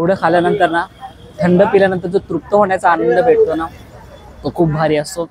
एवढं खाल्यानंतर ना थंड पिल्यानंतर जो तृप्त होण्याचा आनंद भेटतो ना तो खूप भारी असतो.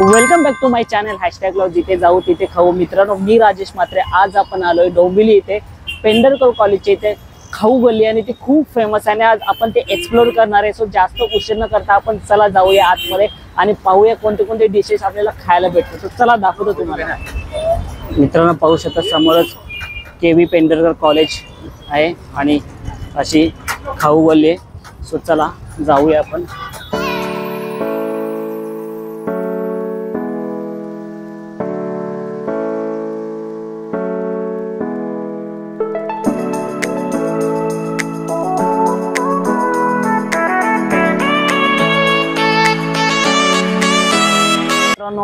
Welcome back to my channel #love जिथे जाऊ तिथे खाऊ. मित्रांनो, मी राजेश म्हात्रे. आज आपण आलोय डोंबिवली इथे पेंढरकर कॉलेजच्या इथे खाऊ गल्ली आणि ती खूप फेमस आहे. आज आपण ते एक्सप्लोर करणार आहे. सो जास्त उशीर न करता आपण चला जाऊया आतमध्ये आणि पाहूया कोणते कोणते डिशेस आपल्याला खायला भेटतात. तर चला दाखवतो तुम्हाला. मित्रांनो, पाहू शकता समोरच KV पेंढरकर कॉलेज आहे आणि अशी खाऊ गल्ली आहे. सो चला जाऊया आपण.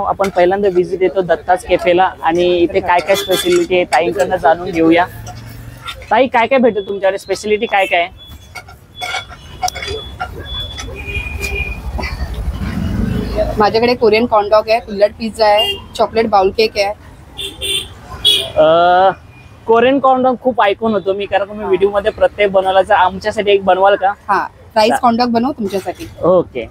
आपण पहिल्यांदा विजिट देतो दत्ताच कॅफेला आणि इथे काय काय स्पेशलिटी आहे ताईंकडनं जाणून घेऊया. ताई, काय काय भेटतं तुमच्याकडे? स्पेशलिटी काय काय आहे? माझ्याकडे कोरियन कॉर्न डॉग आहे, कुल्हड़ पिझ्झा आहे, चॉकलेट बाउल केक आहे. कोरियन कॉर्न डॉग खूप ऐकून होतो मी, कारण मी व्हिडिओ मध्ये प्रत्येक बनवला. तर आमच्यासाठी एक बनवाल का? हा, राईस कॉर्न डॉग बनवू तुमच्यासाठी. ओके.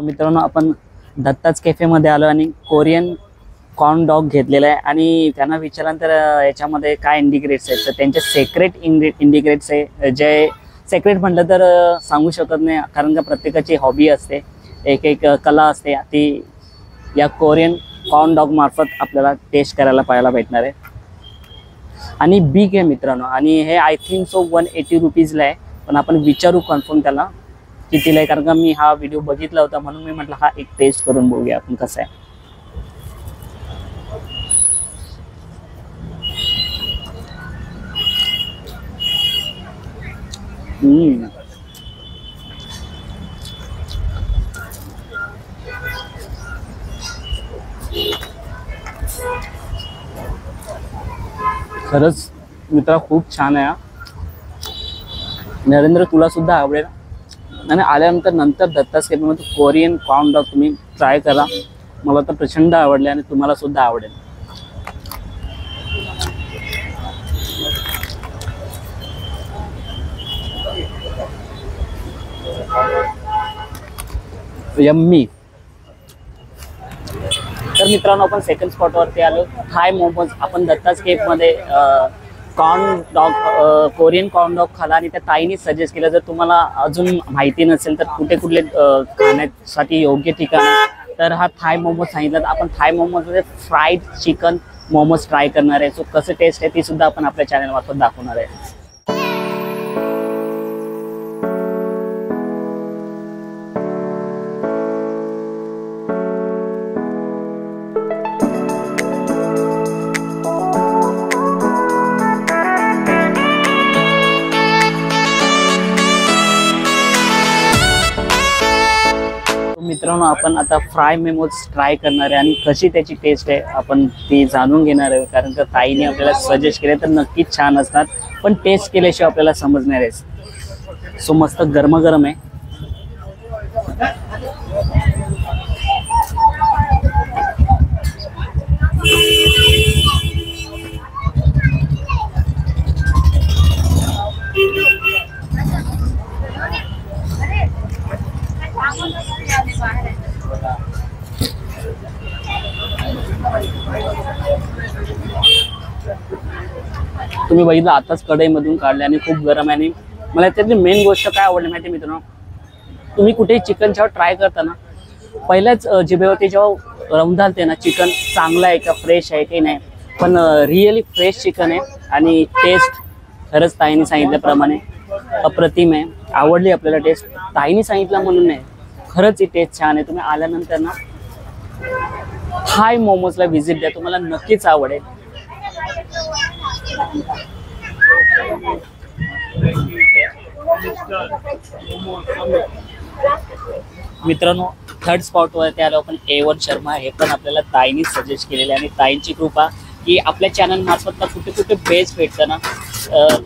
मित्रांनो, आपण दत्ताच कॅफे मध्ये आलो आणि कोरियन कॉर्न डॉग घेतलेला आहे आणि त्यांना विचारल्यानंतर याच्यामध्ये काय इंडिग्रेट्स आहेत तर त्यांचे सेक्रेट इंडिग्रेट्स आहे. जे सेक्रेट म्हटलं तर सांगू शकत नाही, कारण का प्रत्येकाची हॉबी असते, एक एक कला असते. ती या कोरियन कॉर्न डॉग मार्फत आपल्याला टेस्ट करायला पाहायला भेटणार आहे. आणि बिग आहे मित्रांनो, आणि हे आय थिंक सो 180 रुपीजला आहे. पण आपण विचारू कन्फर्म त्याला कितीला आहे, कारण का मी हा व्हिडिओ बघितला होता म्हणून मी म्हटलं हा एक टेस्ट करून बघूया आपण कसं आहे. खरंच मित्रा खूप छान आहे. नरेंद्र, तुला सुद्धा आवडेल. आणि आल्यानंतर दत्ताच कॅफेमध्ये कोरियन कॉर्न डॉग तुम्ही ट्राय करा. मला तर प्रचंड आवडले आणि तुम्हाला सुद्धा आवडेल. यम्मी. तर मित्रांनो, आपण सेकंड स्पॉटवरती आलो. थाय मोमोज. आपण दत्ताच कॅफेमध्ये corn dog Korean corn dog खाला आणि त्या ताईने सजेस्ट केलं. जर तुम्हाला अजून माहिती नसेल तर कुठे कुठले खाण्यासाठी योग्य ठिकाण तर हा थाय मोमोज सांगितलं. आपण थाय मोमोजमध्ये फ्राईड चिकन मोमोज ट्राय करणार आहे. सो कसं टेस्ट आहे ती सुद्धा आपण आपल्या चॅनलमार्फत दाखवणार आहे. मित्रांनो, आपण आता फ्राय मोमोज ट्राय करणार आहे आणि कशी त्याची टेस्ट आहे आपण ती जाणून घेणार आहे, कारण का ताईने आपल्याला सजेस्ट केले तर नक्कीच छान असतात, पण टेस्ट केल्याशिवाय आपल्याला समजणार आहे. सो मस्त गरमागरम आहे. तुम्ही बघितलं आताच कढईमधून काढले आणि खूप गरम आहे. आणि मला त्यातली मेन गोष्ट काय आवडली माहिती मित्रांनो, तुम्ही कुठेही चिकन जेव्हा ट्राय करताना पहिल्याच जिभेवरती जेव्हा रमधालते ना चिकन चांगलं आहे का, फ्रेश आहे की नाही, पण रिअली फ्रेश चिकन आहे आणि टेस्ट खरंच ताईंनी सांगितल्याप्रमाणे अप्रतिम आहे. आवडली आपल्याला टेस्ट, ताईंनी सांगितलं म्हणून नाही, खरंच ही टेस्ट छान आहे. तुम्ही आल्यानंतर ना थाय मोमोजला व्हिजिट द्या, तुम्हाला नक्कीच आवडेल. मित्रांनो थर्ड स्पॉटवरती आलो आपण, A1 शर्मा. हे पण आपल्याला ताईंनी सजेस्ट केलेले आणि ताईंची कृपा की आपल्या चॅनल मार्फत कुठे कुठे बेस्ट भेटतं ना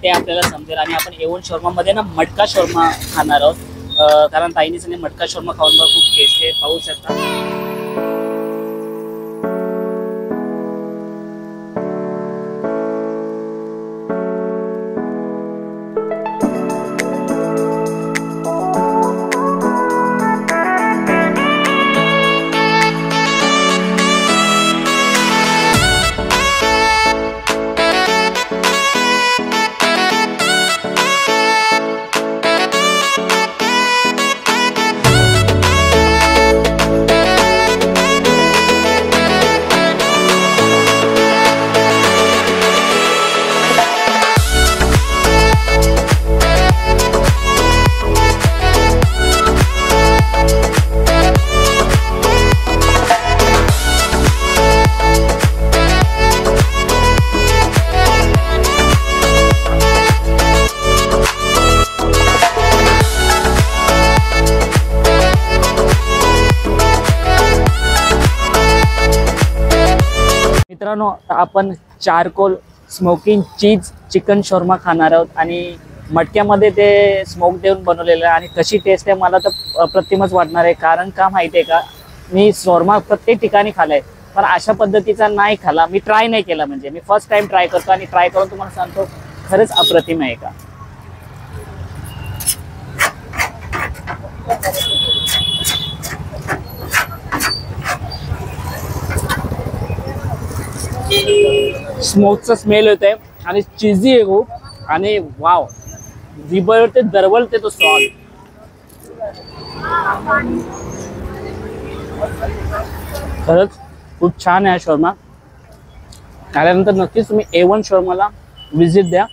ते आपल्याला समजेल. आणि आपण A1 शर्मामध्ये ना मटका शर्मा खाणार आहोत, कारण ताईंनी सांगितले मटका शर्मा खाऊन बघ, खूप टेस्टी आहे, पाहू शकता. मित्रांनो आपण चारकोल स्मोकिंग चीज चिकन शॉर्मा खाणार आहोत आणि मटक्यामध्ये ते स्मोक देऊन बनवलेलं आहे. आणि कशी टेस्ट आहे मला तर अप्रतिमच वाटणार आहे. कारण का माहिती आहे का, मी शॉर्मा प्रत्येक ठिकाणी खाल्लाय पण अशा पद्धतीचा नाही खाल्ला, मी ट्राय नाही केला. म्हणजे मी फर्स्ट टाइम ट्राय करतो आणि ट्राय करून तुम्हाला सांगतो खरंच अप्रतिम आहे का. स्मोकचा स्मेल येतोय आणि चीजी आहे खूप, आणि वाव जिभेवरती दरवळते तो स्वाद. खरंच खूप छान आहे शॉर्मा. आल्यानंतर नक्कीच तुम्ही A1 शॉर्माला व्हिजिट द्या,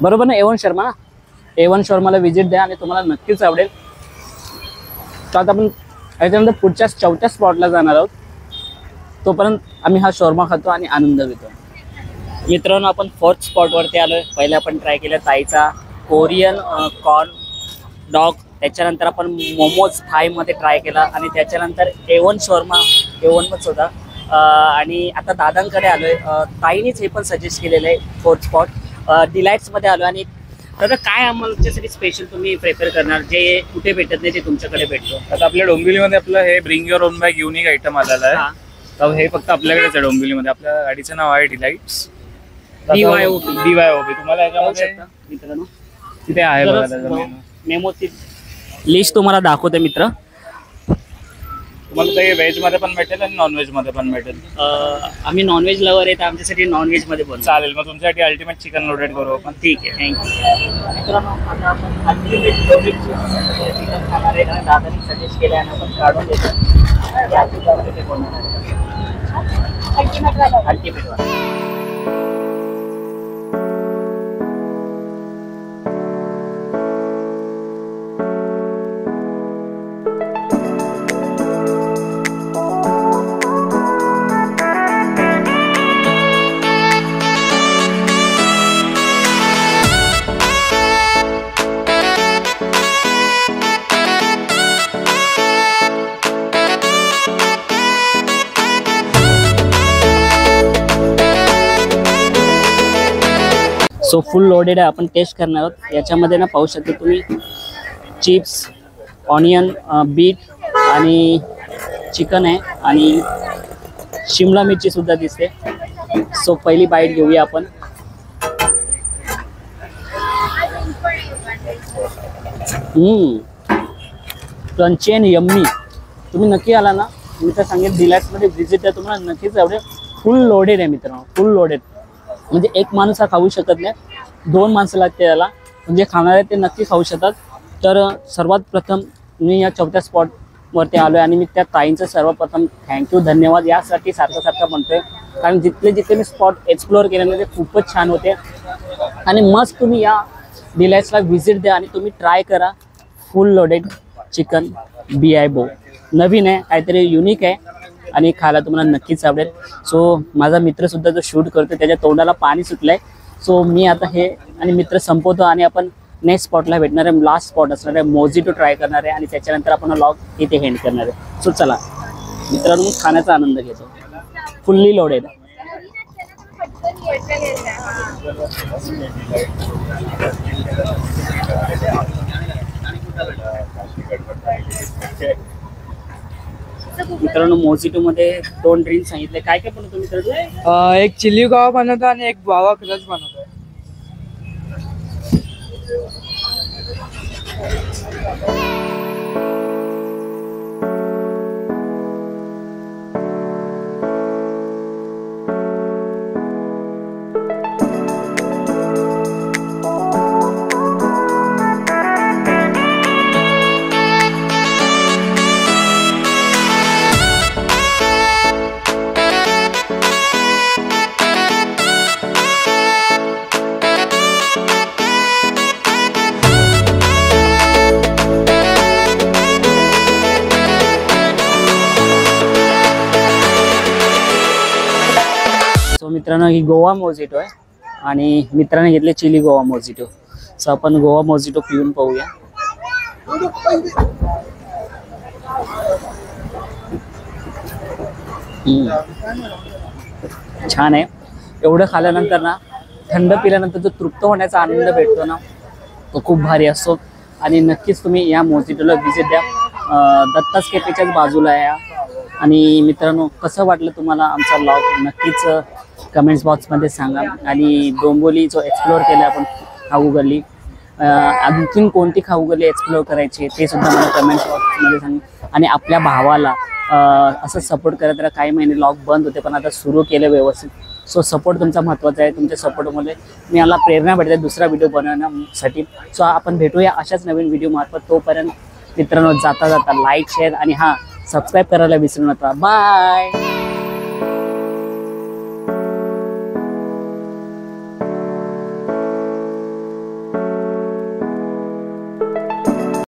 बरोबर ना, A1 शर्मा ना, A1 शॉर्माला व्हिजिट द्या आणि तुम्हाला नक्कीच आवडेल. तर आता आपण याच्यानंतर पुढच्या चौथ्या स्पॉटला जाणार आहोत. तोपर्यंत आम्ही हा शॉर्मा खातो आणि आनंद घेतो. मित्रांनो आपण फोर्थ स्पॉटवरती आलोय. पहिले आपण ट्राय केला ताईचा कोरियन कॉर्न डॉग, त्याच्यानंतर आपण मोमोज थायमध्ये ट्राय केला आणि त्याच्यानंतर A1 शॉर्मा A1च होता. आणि आता दादांकडे आलोय. ताईनीच हे पण सजेस्ट केलेलं आहे फोर्थ स्पॉट डिलाइट्समध्ये आलो. आणि दादा काय आम्हालाच्यासाठी स्पेशल तुम्ही प्रेफर करणार जे कुठे भेटत नाही ते तुमच्याकडे भेटतो? आता आपल्या डोंबिवलीमध्ये आपलं हे bring your on bag unique item आलेला आहे. तर हे फक्त आपल्याकडेच आहे डोंबिवलीमध्ये. आपल्या गाडीचं नाव आहे डिलाइट्स BYOB. तुम्हाला याच्यामध्ये मित्रांनो तिथे आहे बघा त्याचं menu. मेमोची लिस्ट तुम्हाला दाखवते मित्र. तुम्हाला ते व्हेज मध्ये पण भेटेल आणि नॉन व्हेज मध्ये पण भेटेल. आम्ही नॉनव्हेज लवर आहे तर आमच्यासाठी नॉनव्हेज मध्ये बनवू. चालेल, मग तुमच्यासाठी अल्टिमेट चिकन लोडेड करू आपण. ठीक आहे, थँक्यू. मित्रांनो आता आपण अल्टिमेट लोडेड चिकन खाणार आहे कारण दादानी सजेस्ट केलं आणि आपण काढून देतो. या चिकनमध्ये ते बनवणार आहे अल्टिमेट वाला. सो फुल लोडेड आहे, आपण टेस्ट करणार आहोत. याच्यामध्ये ना पाहू शकता तुम्ही चिप्स, ऑनियन, बीट आणि चिकन आहे आणि शिमला मिरची सुद्धा दिसते. सो पहिली बाईट घेऊया आपण. Crunchy and yummy. तुम्ही नक्की आला ना, मी तर सांगेन डिलाइट्समध्ये व्हिजिट द्या, तुम्हाला नक्कीच आवडेल. फुल लोडेड आहे मित्रांनो, फुल लोडेड. म्हणजे एक माणूस हा खाऊ शकत नाही, 2 माणसं लागते याला, म्हणजे खाणारे ते नक्की खाऊ शकतात. तर सर्वात प्रथम मी या 4थ्या स्पॉटवरती आलो आहे आणि मी त्या ताईंचं सर्वप्रथम थँक्यू धन्यवाद यासाठी सारखं म्हणतोय, कारण जिथले मी स्पॉट एक्सप्लोअर केले ते खूपच छान होते. आणि मस्त तुम्ही या डिलाईट्सला व्हिजिट द्या आणि तुम्ही ट्राय करा फुल लोडेड चिकन BI बो. नवीन आहे, काहीतरी युनिक आहे आणि खायला तुम्हाला नक्कीच आवडेल. सो माझा मित्रसुद्धा जो शूट करतो त्याच्या तोंडाला पाणी सुटलं आहे. सो मी आता हे आणि मित्र संपवतो आणि आपण नेक्स्ट स्पॉटला भेटणार आहे. लास्ट स्पॉट असणार आहे मोजिटो ट्राय करणार आहे आणि त्याच्यानंतर आपण व्लॉग इथे हेंड करणार आहे. सो चला मित्रांनो, मी खाण्याचा आनंद घेतो. Fully loaded. मित्रांनो मोजिटो मध्ये 2 ड्रिंक सांगितले. काय काय बनवतो मित्रांनो? एक चिली गावा बनवतो आणि एक बावा क्रश बनवतो. मित्रांनो ही गोवा मोजिटो आहे आणि मित्राने घेतले चिली गोवा मोजिटो. सो आपण गोवा मोजिटो पिऊन पाहूया. छान आहे. एवढं खाल्ल्यानंतर ना, थंड पिल्यानंतर जो तृप्त होण्याचा आनंद भेटतो ना, तो खूप भारी असतो. आणि नक्कीच तुम्ही या मोजिटोला व्हिजिट द्या. दत्ताच कॅफेच्याच बाजूला आहे. आणि मित्रांनो, कसं वाटलं तुम्हाला आमचा व्लॉग नक्कीच कमेंट्स बॉक्समध्ये सांगा. आणि डोंबिवली जो एक्सप्लोअर केला आपण खाऊ गल्ली, आणखीन कोणती खाऊ गल्ली एक्सप्लोअर करायची ते सुद्धा मला कमेंट्स बॉक्समध्ये सांगा. आणि आपल्या भावाला असं सपोर्ट करत राहा. काही महिने व्लॉग बंद होते पण आता सुरू केलं व्यवस्थित. सो सपोर्ट तुमचा महत्त्वाचा आहे. तुमच्या सपोर्टमुळे मी मला प्रेरणा भेटते दुसरा व्हिडिओ बनवण्यासाठी. सो आपण भेटूया अशाच नवीन व्हिडिओ मार्फत. तोपर्यंत मित्रांनो, जाता लाईक शेअर आणि सबस्क्राईब करायला विसरू नका. बाय.